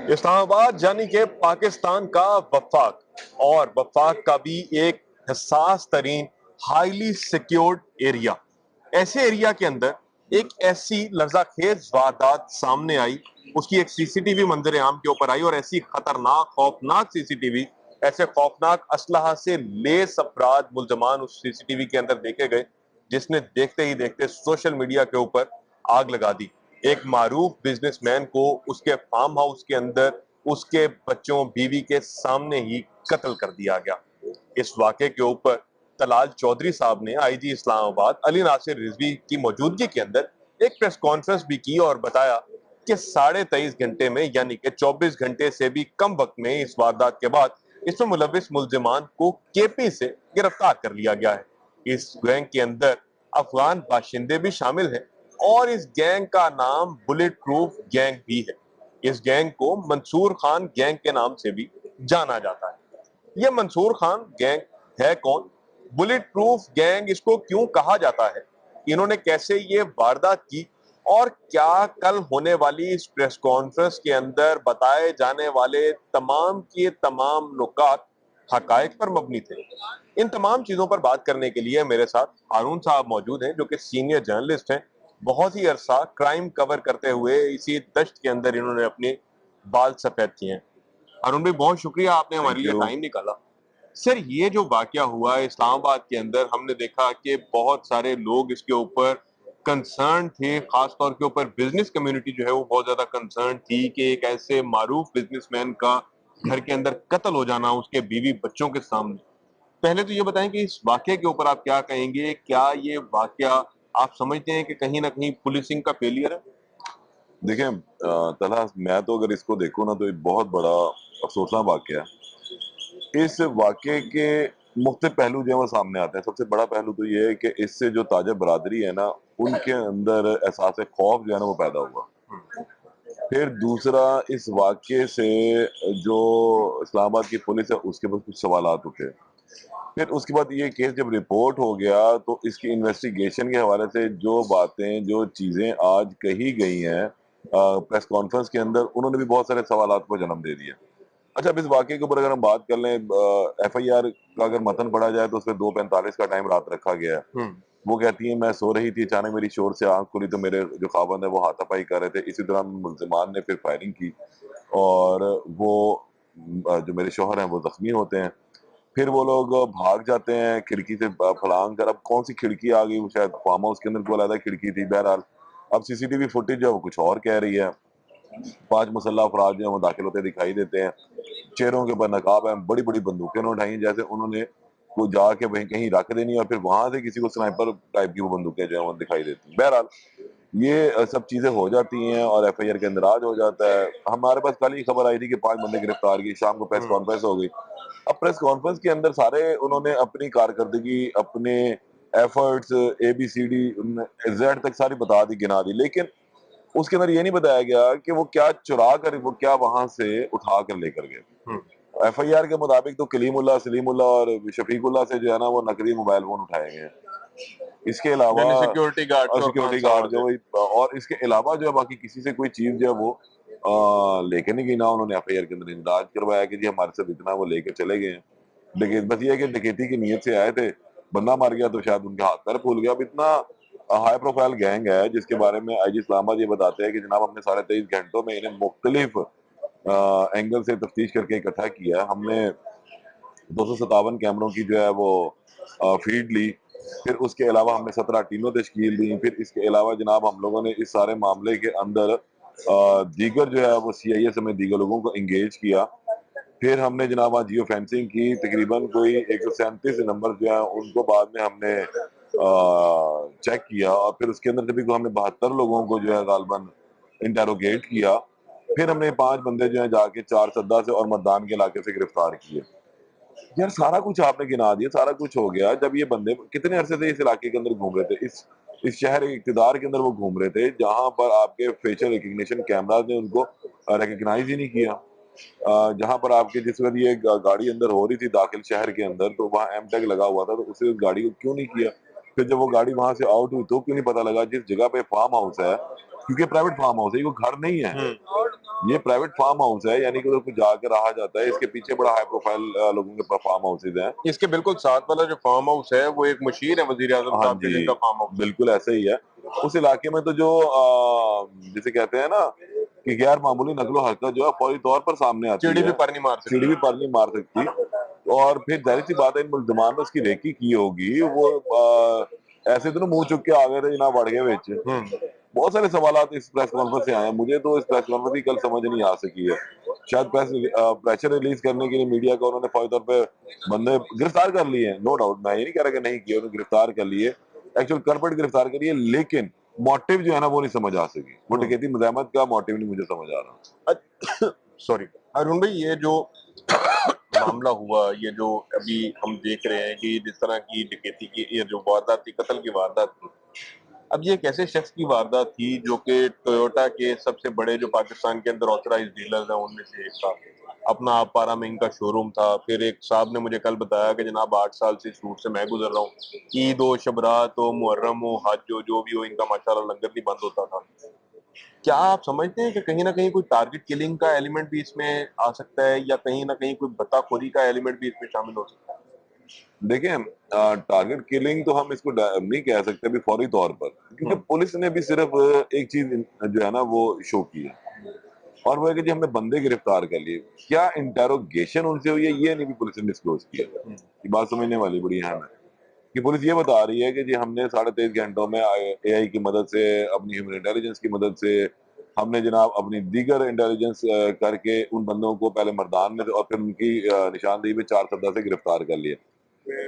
اسلام آباد یعنی کہ پاکستان کا وفاق، اور وفاق کا بھی ایک حساس ترین ہائیلی سیکیورڈ ایریا. ایسے ایریا کے اندر ایک ایسی لرزہ خیز واردات سامنے آئی، اس کی ایک سی سی ٹی وی منظر عام کے اوپر آئی، اور ایسی خطرناک خوفناک سی سی ٹی وی، ایسے خوفناک اسلحہ سے لیس افراد ملزمان اس سی سی ٹی وی کے اندر دیکھے گئے، جس نے دیکھتے ہی دیکھتے سوشل میڈیا کے اوپر آگ لگا دی. ایک معروف بزنس مین کو اس کے فارم ہاؤس کے اندر اس کے بچوں بیوی کے سامنے ہی قتل کر دیا گیا. اس واقعے کے اوپر طلال چودھری صاحب نے آئی جی اسلام آباد علی ناصر رضوی کی موجودگی کے اندر ایک پریس کانفرنس بھی کی اور بتایا کہ 23.5 گھنٹے میں، یعنی کہ 24 گھنٹے سے بھی کم وقت میں، اس واردات کے بعد اس میں ملوث ملزمان کو کے پی سے گرفتار کر لیا گیا ہے. اس گینگ کے اندر افغان باشندے بھی شامل ہیں، اور اس گینگ کا نام بلٹ پروف گینگ بھی ہے. اس گینگ کو منصور خان گینگ کے نام سے بھی جانا جاتا ہے. یہ منصور خان گینگ ہے کون؟ بلٹ پروف گینگ اس کو کیوں کہا جاتا ہے؟ انہوں نے کیسے یہ واردات کی؟ اور کیا کل ہونے والی اس پریس کانفرنس کے اندر بتائے جانے والے تمام کے تمام نکات حقائق پر مبنی تھے؟ ان تمام چیزوں پر بات کرنے کے لیے میرے ساتھ ہارون صاحب موجود ہیں، جو کہ سینئر جرنلسٹ ہیں. بہت ہی عرصہ کرائم کور کرتے ہوئے اسی دشت کے اندر انہوں نے اپنے بال سفید کیے ہیں. ہارون بھائی، بہت شکریہ، آپ نے ہمارے تھینک لیے یو. ٹائم نکالا. سر، یہ جو واقعہ ہوا ہے اسلام آباد کے اندر، ہم نے دیکھا کہ بہت سارے لوگ اس کے اوپر کنسرن تھے، خاص طور کے اوپر بزنس کمیونٹی جو ہے وہ بہت زیادہ کنسرن تھی کہ ایک ایسے معروف بزنس مین کا گھر کے اندر قتل ہو جانا اس کے بیوی بچوں کے سامنے. پہلے تو یہ بتائیں کہ اس واقعے کے اوپر آپ کیا کہیں گے؟ کیا یہ واقعہ آپ سمجھتے ہیں کہ کہیں نہ کہیں پولیسنگ کا فیلئر ہے؟ دیکھیں طلحہ، میں تو اگر اس کو دیکھوں نا تو ایک بہت بڑا افسوسناک واقعہ ہے. اس واقعے کے مختلف پہلو جو ہیں وہ سامنے آتے ہیں. سب سے بڑا پہلو تو یہ ہے کہ اس سے جو تاجر برادری ہے نا، ان کے اندر احساس خوف جو ہے نا وہ پیدا ہوا. پھر دوسرا، اس واقعے سے جو اسلام آباد کی پولیس ہے اس کے پاس کچھ سوالات اٹھے. پھر اس کے بعد یہ کیس جب رپورٹ ہو گیا تو اس کی انویسٹیگیشن کے حوالے سے جو باتیں، جو چیزیں آج کہی گئی ہیں پریس کانفرنس کے اندر، انہوں نے بھی بہت سارے سوالات کو جنم دے دیا. اچھا، اب اس واقعے کے اوپر اگر ہم بات کر لیں، ایف آئی آر کا اگر متن پڑھا جائے تو اس میں 2:45 کا ٹائم رات رکھا گیا ہے. وہ کہتی ہیں میں سو رہی تھی، اچانک میری شور سے آنکھ کھلی تو میرے جو خاوند ہے وہ ہاتھا پائی کر رہے تھے. اسی دوران ملزمان نے پھر فائرنگ کی اور وہ جو میرے شوہر ہیں وہ زخمی ہوتے ہیں. پھر وہ لوگ بھاگ جاتے ہیں کھڑکی سے پھلانگ کر. اب کون سی کھڑکی آ گئی، وہ شاید فارم ہاؤس کے اندر کوئی علیحدہ کھڑکی تھی. بہرحال اب سی سی ٹی وی فوٹیج جو ہے وہ کچھ اور کہہ رہی ہے. 5 مسلح افراد جو ہیں وہ داخل ہوتے دکھائی دیتے ہیں. چہروں کے اوپر نقاب ہیں، بڑی بڑی بندوقیں انہوں نے اٹھائی ہیں، جیسے انہوں نے کوئی جا کے وہیں کہیں رکھ دینی اور پھر وہاں سے کسی کو سنائپر ٹائپ کی وہ بندوقیں جو ہیں وہ دکھائی دیتی ہیں. بہرحال یہ سب چیزیں ہو جاتی ہیں اور ایف آئی آر کے اندراج ہو جاتا ہے. ہمارے پاس کل ہی خبر آئی تھی کہ 5 بندے گرفتار کی. شام کو پریس کانفرنس ہو گئی. اب پریس کانفرنس کے اندر سارے انہوں نے اپنی کارکردگی، اپنے ایفرٹس، اے بی سی ڈی زیڈ تک ساری بتا دی، گنا دی، لیکن اس کے اندر یہ نہیں بتایا گیا کہ وہ کیا چرا کر، وہ کیا وہاں سے اٹھا کر لے کر گئے. ایف آئی آر کے مطابق تو کلیم اللہ، سلیم اللہ اور شفیق اللہ سے جو ہے نا وہ نقدی موبائل فون اٹھائے گئے ہیں. اس کے علاوہ سیکیورٹی گارڈ سیکورٹی گارڈ جو اور اس کے علاوہ جو ہے باقی کسی سے کوئی چیز جو ہے وہ لے کے نہیں گئی. نہ انہوں نے ایف آئی آر کے اندر اندراج کروایا کہ جی ہمارے ساتھ اتنا وہ لے کے چلے گئے ہیں. لیکن بس یہ ہے کہ ڈکیتی کی نیت سے آئے تھے، بندہ مار گیا تو شاید ان کے ہاتھ پیر پھول گیا. اب اتنا ہائی پروفائل گینگ ہے جس کے بارے میں آئی جی اسلام آباد یہ بتاتے ہیں کہ جناب ہم نے 23.5 گھنٹوں میں انہیں مختلف اینگل سے تفتیش کر کے اکٹھا کیا. ہم نے 257 کیمروں کی جو ہے وہ فیڈ لی. پھر اس کے علاوہ ہم نے 17 ٹیمیں تشکیل دی. پھر اس کے علاوہ جناب ہم لوگوں نے اس سارے معاملے کے اندر دیگر جو ہے وہ سی آئی اے سمیت دیگر لوگوں کو انگیج کیا. پھر ہم نے جناب جیو فینسنگ کی. تقریباً کوئی 137 نمبر جو ہیں ان کو بعد میں ہم نے چیک کیا اور پھر اس کے اندر بھی ہم نے 72 لوگوں کو جو ہے غالباً انٹیروگیٹ کیا. پھر ہم نے 5 بندے جو ہیں جا کے 4 سدہ سے اور مردان کے علاقے سے گرفتار کیے. یار سارا کچھ آپ نے گنا دیا، سارا کچھ ہو گیا. جب یہ بندے کتنے عرصے سے اس علاقے کے اندر گھوم رہے تھے، اس شہر اقتدار کے اندر وہ گھوم رہے تھے جہاں پر آپ کے فیشل ریکگنیشن کیمراز نے ان کو ریکگنائز ہی نہیں کیا. جہاں پر آپ کے جس وقت یہ گاڑی اندر ہو رہی تھی داخل شہر کے اندر تو وہاں ایم ٹیگ لگا ہوا تھا، تو اسے اس گاڑی کو کیوں نہیں کیا؟ پھر جب وہ گاڑی وہاں سے آؤٹ ہوئی تو کیوں نہیں پتہ لگا جس جگہ پہ فارم ہاؤس ہے کیونکہ پرائیویٹ فارم ہاؤس ہے، یہ کوئی گھر نہیں ہے، ہوں، یہ پرائیویٹ فارم ہاؤس ہے، یعنی کہ ادھر کوئی جا کے رہا جاتا ہے. اس کے پیچھے بڑا ہائی پروفائل لوگوں کے فارم ہاؤسز ہیں. اس کے بالکل ساتھ والا جو فارم ہاؤس ہے وہ ایک مشیر ہے وزیر اعظم ہاں صاحب کے جی، جن کا فارم ہاؤس ہے. بالکل ایسے ہی ہے. اس علاقے میں تو جو جسے کہتے ہیں نا کہ غیر معمولی نقل و حرکت جو ہے فوری طور پر سامنے آتی چیڑی ہے، بھی پر نہیں مار سیڑھی سکتی. بھی پر نہیں مار سکتی. اور پھر ظاہر سی بات ہے ان ملزمان نے اس کی ریکی کی ہوگی، وہ ایسے تو منہ چک کے آ گئے تھے جناب بڑھ گئے وچ. ہوں، بہت سارے سوالات اس پریس کانفرنس سے آئے ہیں، مجھے تو اس پریس کانفرنس کی کل سمجھ نہیں آ سکی ہے. شاید پریشر ریلیز کرنے کے لیے میڈیا کا انہوں نے فوری طور پہ بندے گرفتار کر لیے ہیں. نو ڈاؤٹ، میں یہ نہیں کہہ رہا کہ نہیں کیے، انہوں نے گرفتار کر لیے، ایکچوئل کلپریٹ گرفتار کریے، لیکن موٹیو جو ہے نا وہ نہیں سمجھ آ سکی. وہ ڈکیتی مزاحمت کا موٹیو نہیں مجھے سمجھ آ رہا. سوری ہارون بھائی، یہ جو معاملہ ہوا، یہ جو ابھی ہم دیکھ رہے ہیں کہ جس طرح کی ڈکیتی کی یہ جو واردات تھی، قتل کی واردات تھی، اب یہ ایک ایسے شخص کی واردات تھی جو کہ ٹویوٹا کے سب سے بڑے جو پاکستان کے اندر آتھرائز ڈیلرز ہیں ان میں سے ایک تھا. اپنا آپ پارا میں ان کا شو روم تھا. پھر ایک صاحب نے مجھے کل بتایا کہ جناب 8 سال سے اس روٹ سے میں گزر رہا ہوں، عید ہو، شبرات ہو، محرم ہو، حج ہو، جو بھی ہو، ان کا ماشاءاللہ لنگر نہیں بند ہوتا تھا. کیا آپ سمجھتے ہیں کہ کہیں نہ کہیں کوئی ٹارگٹ کلنگ کا ایلیمنٹ بھی اس میں آ سکتا ہے، یا کہیں نہ کہیں کوئی بتا خوری کا ایلیمنٹ بھی اس میں شامل ہو سکتا ہے؟ دیکھیں، ٹارگٹ کلنگ تو ہم اس کو نہیں کہہ سکتے ابھی فوری طور پر، کیونکہ پولیس نے بھی صرف ایک چیز جو ہے نا وہ شو کی ہے، اور وہ ہے کہ جی ہم نے بندے گرفتار کر لیے. کیا انٹیروگیشن ان سے ہوئی ہے یہ نہیں بھی پولیس نے ڈسکلوز کیا. یہ بات سمجھنے والی بڑی اہم ہے کہ پولیس یہ بتا رہی ہے کہ جی ہم نے 23.5 گھنٹوں میں اے آئی کی مدد سے، اپنی ہیومن انٹیلیجنس کی مدد سے، ہم نے جناب اپنی دیگر انٹیلیجنس کر کے ان بندوں کو پہلے مردان میں اور پھر ان کی نشاندہی میں 4 سپدہ سے گرفتار کر لیا.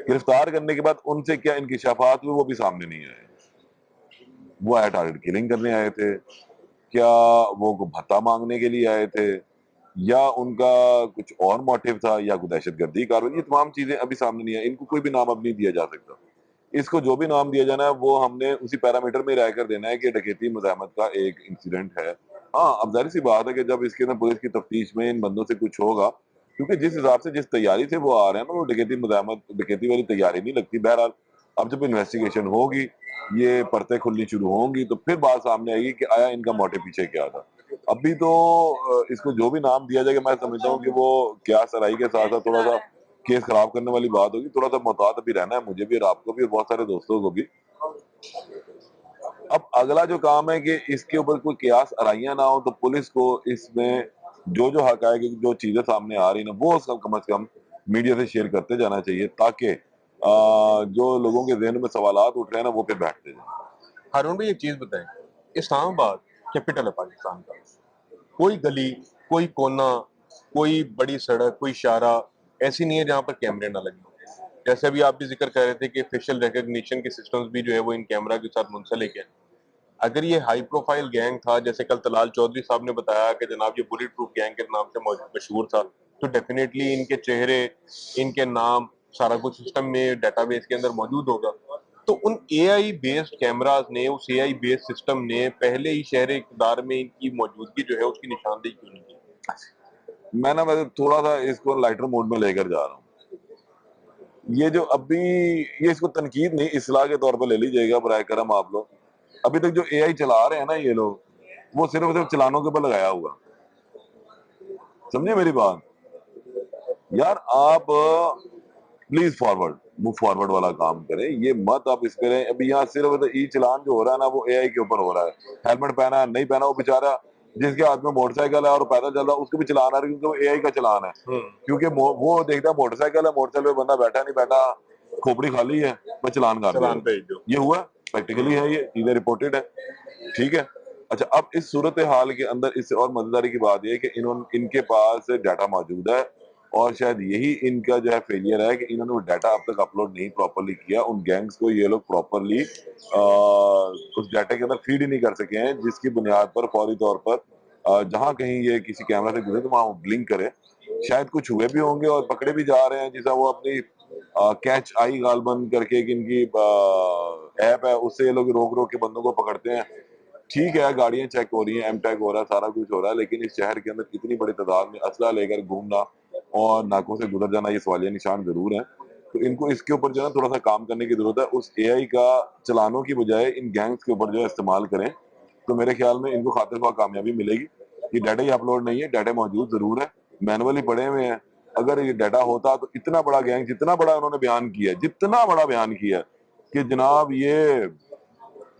گرفتار کرنے کے بعد ان سے کیا انکشافات ہوئے وہ بھی سامنے نہیں آئے. وہ آئے ٹارگٹ کلنگ کرنے آئے تھے، کیا وہ بھتہ مانگنے کے لیے آئے تھے، یا ان کا کچھ اور موٹیو تھا، یا کوئی دہشت گردی کاروائی، یہ تمام چیزیں ابھی سامنے نہیں آئی. ان کو کوئی بھی نام اب نہیں دیا جا سکتا. اس کو جو بھی نام دیا جانا ہے وہ ہم نے اسی پیرامیٹر میں رہ کر دینا ہے کہ ڈکیتی مزاحمت کا ایک انسیڈنٹ ہے. ہاں، اب ظاہر سی بات ہے کہ جب اس کے اندر پولیس کی تفتیش میں ان بندوں سے کچھ ہوگا، کیونکہ جس حساب سے جس تیاری سے وہ آ رہے ہیں نا، وہ ڈکیتی مزاحمت ڈکیتی والی تیاری نہیں لگتی. بہرحال اب جب انویسٹیگیشن ہوگی، یہ پرتیں کھلنی شروع ہوں گی، تو پھر بات سامنے آئے گی کہ آیا ان کا موٹیو پیچھے کیا تھا. ابھی تو اس کو جو بھی نام دیا جائے گا، میں سمجھتا ہوں کہ وہ کیا سرائی کے ساتھ ساتھ تھوڑا سا کیس خراب کرنے والی بات ہوگی. تھوڑا سا محتاط ابھی رہنا ہے مجھے بھی، اور آپ کو بھی، اور بہت سارے دوستوں کو بھی. اب اگلا جو کام ہے کہ اس کے اوپر کوئی قیاس ارائیاں نہ ہو، تو پولیس کو اس میں جو حقائق، جو چیزیں سامنے آ رہی ہیں وہ کم از کم میڈیا سے شیئر کرتے جانا چاہیے، تاکہ جو لوگوں کے ذہن میں سوالات اٹھ رہے ہیں نا وہ پھر بیٹھتے جائیں. ہارون بھائی ایک چیز بتائیں، اسلام آباد کیپٹل ہے پاکستان کا، کوئی گلی، کوئی کونا، کوئی بڑی سڑک، کوئی شارع ایسی نہیں ہے جہاں پر کیمرے نہ لگے ہوں. جیسے ابھی آپ بھی ذکر کر رہے تھے کہ فیشل ریکگنیشن کے سسٹمز بھی جو ہے وہ ان کیمرہ کے ساتھ منسلک ہیں. اگر یہ ہائی پروفائل گینگ تھا، جیسے کل طلال چودھری صاحب نے بتایا کہ جناب یہ بلٹ پروف گینگ کے نام سے مشہور تھا، تو ڈیفینیٹلی ان کے چہرے، ان کے نام، سارا کچھ سسٹم میں ڈیٹا بیس کے اندر موجود ہوگا. تو ان اے آئی بیسڈ کیمراز نے، اس اے آئی بیسڈ سسٹم نے پہلے ہی شہر اقتدار میں ان کی موجودگی جو ہے اس کی نشاندہی کیوں نہیں کی؟ میں تھوڑا سا اس کو لائٹر موڈ میں لے کر جا رہا ہوں. یہ جو ابھی، یہ اس کو تنقید نہیں، اصلاح کے طور پر لے لیجئے گا برائے کرم آپ لوگ. ابھی تک جو اے آئی چلا رہے ہیں نا یہ لوگ، وہ صرف چلانوں کے اوپر لگایا ہوا. سمجھے میری بات؟ یار آپ پلیز موو فارورڈ والا کام کریں، یہ مت آپ اس کریں. ابھی یہاں صرف ای چلان جو ہو رہا ہے نا وہ اے آئی کے اوپر ہو رہا ہے. ہیلمٹ پہنا ہے نہیں پہنا، وہ بےچارا جس کے ہاتھ میں موٹر سائیکل ہے اور پیدل چل رہا ہے اس کو بھی چلان آ رہا ہے، کیونکہ وہ اے آئی کا چلان ہے. کیونکہ وہ دیکھتا ہے موٹر سائیکل ہے، موٹر سائیکل پہ بندہ بیٹھا نہیں بیٹھا، کھوپڑی خالی ہے، بس چلان کر دے. چلان بھیج دو. یہ ہوا پریکٹیکلی ہے، یہ چیزیں رپورٹڈ ہے. ٹھیک ہے. اچھا، اب اس صورتحال کے اندر اس سے اور مزیداری کی بات یہ ہے کہ ان کے پاس ڈیٹا موجود ہے، اور شاید یہی ان کا جو ہے فیلئر ہے کہ انہوں نے وہ ڈیٹا اب تک اپلوڈ نہیں پراپرلی کیا. ان گینگز کو یہ لوگ پراپرلی اس ڈیٹا کے اندر فیڈ ہی نہیں کر سکے ہیں، جس کی بنیاد پر فوری طور پر جہاں کہیں یہ کسی کیمرہ سے گزرے تو وہاں وہ بلنک کرے. شاید کچھ ہوئے بھی ہوں گے اور پکڑے بھی جا رہے ہیں، جیسا وہ اپنی کیچ آئی غالباً کر کے ان کی ایپ ہے، اس سے یہ لوگ روک روک کے بندوں کو پکڑتے ہیں. ٹھیک ہے، گاڑیاں چیک ہو رہی ہیں، ایم ٹیگ ہو رہا ہے، سارا کچھ ہو رہا ہے، لیکن اس شہر کے اندر اتنی بڑی تعداد میں اسلحہ لے کر گھومنا اور ناکوں سے گزر جانا، یہ سوالیہ نشان ضرور ہیں. تو ان کو اس کے اوپر جو ہے تھوڑا سا کام کرنے کی ضرورت ہے. اس اے آئی کا چلانوں کی بجائے ان گینگز کے اوپر جو ہے استعمال کریں. تو میرے خیال میں ان کو خاطر خواہ کامیابی ملے گی. یہ ڈیٹا ہی اپلوڈ نہیں ہے, ڈیٹا موجود ضرور ہے, مینولی پڑے ہوئے ہیں. اگر یہ ڈیٹا ہوتا تو اتنا بڑا گینگ, جتنا بڑا انہوں نے بیان کیا, جتنا بڑا بیان کیا کہ جناب یہ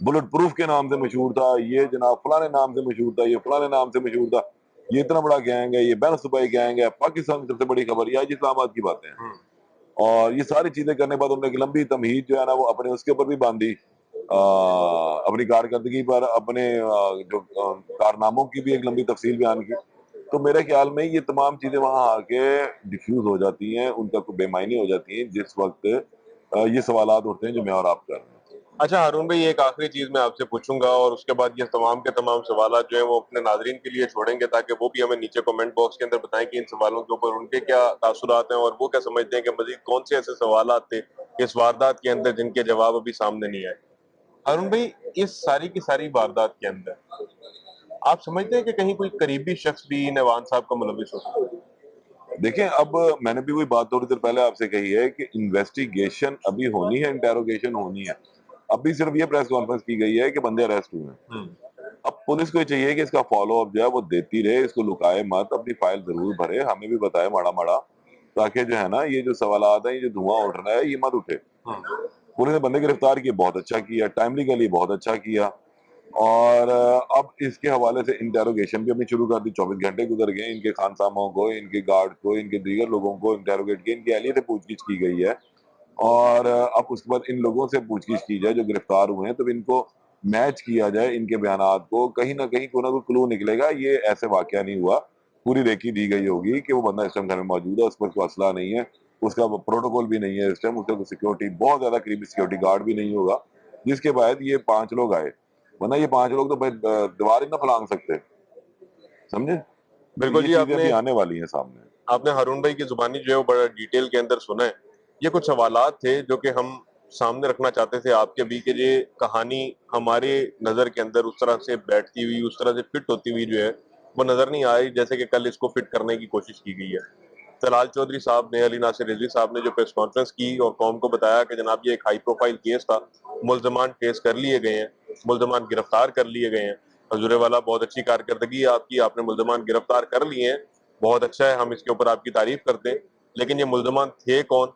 بلٹ پروف کے نام سے مشہور تھا, یہ جناب فلانے نام سے مشہور تھا, یہ فلانے نام سے مشہور تھا, یہ اتنا بڑا گینگ ہے, یہ بین صوبائی گینگ ہے, پاکستان کی سب سے بڑی خبر یہ آج اسلام آباد کی باتیں ہیں. اور یہ ساری چیزیں کرنے کے بعد انہوں نے ایک لمبی تمہید جو ہے نا وہ اپنے اس کے اوپر بھی باندھی, اپنی کارکردگی پر, اپنے جو کارناموں کی بھی ایک لمبی تفصیل بیان کی. تو میرے خیال میں یہ تمام چیزیں وہاں آ کے ڈیفیوز ہو جاتی ہیں, ان کا بے معنی ہو جاتی ہیں جس وقت یہ سوالات اٹھتے ہیں جو میں اور آپ کر رہے ہیں. اچھا ہارون بھائی، ایک آخری چیز میں آپ سے پوچھوں گا اور اس کے بعد یہ تمام کے تمام سوالات جو ہیں وہ اپنے ناظرین کے لیے چھوڑیں گے تاکہ وہ بھی ہمیں نیچے کمنٹ باکس کے اندر بتائیں کہ ان سوالوں کے اوپر ان کے کیا تاثرات ہیں اور وہ کیا سمجھتے ہیں کہ مزید کون سے ایسے سوالات تھے اس واردات کے اندر جن کے جواب ابھی سامنے نہیں آئے. ہارون بھائی، اس ساری کی ساری واردات کے اندر آپ سمجھتے ہیں کہ کہیں کوئی قریبی شخص بھی نوان صاحب کا ملوث ہو سکتا ہے؟ دیکھیں, اب میں نے بھی وہی بات تھوڑی دیر پہلے آپ سے کہی ہے کہ انویسٹیگیشن ابھی ہونی ہے, انٹیروگیشن ہونی ہے. ابھی صرف یہ پریس کانفرنس کی گئی ہے کہ بندے اریسٹ ہوئے ہیں. اب پولیس کو یہ چاہیے کہ اس کا فالو اپ جو ہے وہ دیتی رہے, اس کو لکائے مت, اپنی فائل ضرور بھرے, ہمیں بھی بتائے ماڑا ماڑا, تاکہ جو ہے نا یہ جو سوالات ہیں, یہ جو دھواں اٹھ رہا ہے یہ مت اٹھے. پولیس نے بندے گرفتار کیے, بہت اچھا کیا, ٹائملی کے لیے بہت اچھا کیا. اور اب اس کے حوالے سے انٹیروگیشن بھی اپنی شروع کر دی. 24 گھنٹے گزر گئے, ان کے خانساموں کو, ان کے گارڈ کو, ان کے دیگر لوگوں کو انٹیروگیٹ کیا, ان کی اہلیت سے پوچھ گچھ کی گئی ہے. اور اب اس کے بعد ان لوگوں سے پوچھ گچھ کی جائے جو گرفتار ہوئے ہیں, تو ان کو میچ کیا جائے ان کے بیانات کو, کہیں نہ کہیں کوئی نہ کوئی کلو نکلے گا. یہ ایسے واقعہ نہیں ہوا, پوری ریکی دی گئی ہوگی کہ وہ بندہ اس ٹائم گھر میں موجود ہے, اس پر کوئی اسلحہ نہیں ہے, اس کا پروٹوکول بھی نہیں ہے اس ٹائم, اس کا سیکورٹی بہت زیادہ قریبی سیکورٹی گارڈ بھی نہیں ہوگا, جس کے بعد یہ 5 لوگ آئے. ورنہ یہ 5 لوگ تو بھائی دیوار ہی نہ پھلانگ سکتے, سمجھے. تو بالکل یہ جی، چیزیں ابھی آنے والی ہیں سامنے. آپ نے ہارون بھائی کی زبانی جو ہے وہ بڑا ڈیٹیل کے اندر سنا ہے. یہ کچھ سوالات تھے جو کہ ہم سامنے رکھنا چاہتے تھے آپ کے بھی, کہ یہ کہانی ہمارے نظر کے اندر اس طرح سے بیٹھتی ہوئی, اس طرح سے فٹ ہوتی ہوئی جو ہے وہ نظر نہیں آئی جیسے کہ کل اس کو فٹ کرنے کی کوشش کی گئی ہے. طلال چودھری صاحب نے, علی ناصر رضوی صاحب نے جو پریس کانفرنس کی اور قوم کو بتایا کہ جناب یہ ایک ہائی پروفائل کیس تھا, ملزمان ٹریس کر لیے گئے ہیں, ملزمان گرفتار کر لیے گئے ہیں. حضور والا بہت اچھی کارکردگی ہے آپ کی, آپ نے ملزمان گرفتار کر لیے ہیں, بہت اچھا ہے, ہم اس کے اوپر آپ کی تعریف کرتے ہیں. لیکن یہ ملزمان تھے کون؟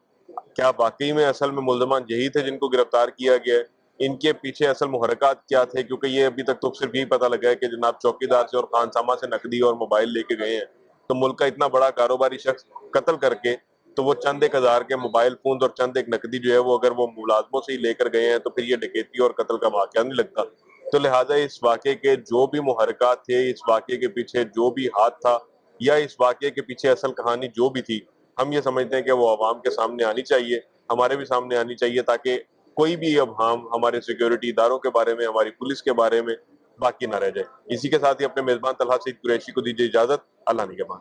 کیا واقعی میں اصل میں ملزمان یہی تھے جن کو گرفتار کیا گیا ہے؟ ان کے پیچھے اصل محرکات کیا تھے؟ کیونکہ یہ ابھی تک تو صرف یہی پتہ لگا ہے کہ جناب چوکی دار سے اور خانسامہ سے نقدی اور موبائل لے کے گئے ہیں. تو ملک کا اتنا بڑا کاروباری شخص قتل کر کے تو وہ چند 1,000 کے موبائل فون اور چند ایک نقدی جو ہے وہ اگر وہ ملازموں سے ہی لے کر گئے ہیں تو پھر یہ ڈکیتی اور قتل کا واقعہ نہیں لگتا. تو لہٰذا اس واقعے کے جو بھی محرکات تھے, اس واقعے کے پیچھے جو بھی ہاتھ تھا, یا اس واقعے کے پیچھے اصل کہانی جو بھی تھی, ہم یہ سمجھتے ہیں کہ وہ عوام کے سامنے آنی چاہیے, ہمارے بھی سامنے آنی چاہیے, تاکہ کوئی بھی اب ہمارے سیکیورٹی اداروں کے بارے میں, ہماری پولیس کے بارے میں باقی نہ رہ جائے. اسی کے ساتھ ہی اپنے میزبان طلحہ سعید قریشی کو دیجیے اجازت. اللہ نگہبان.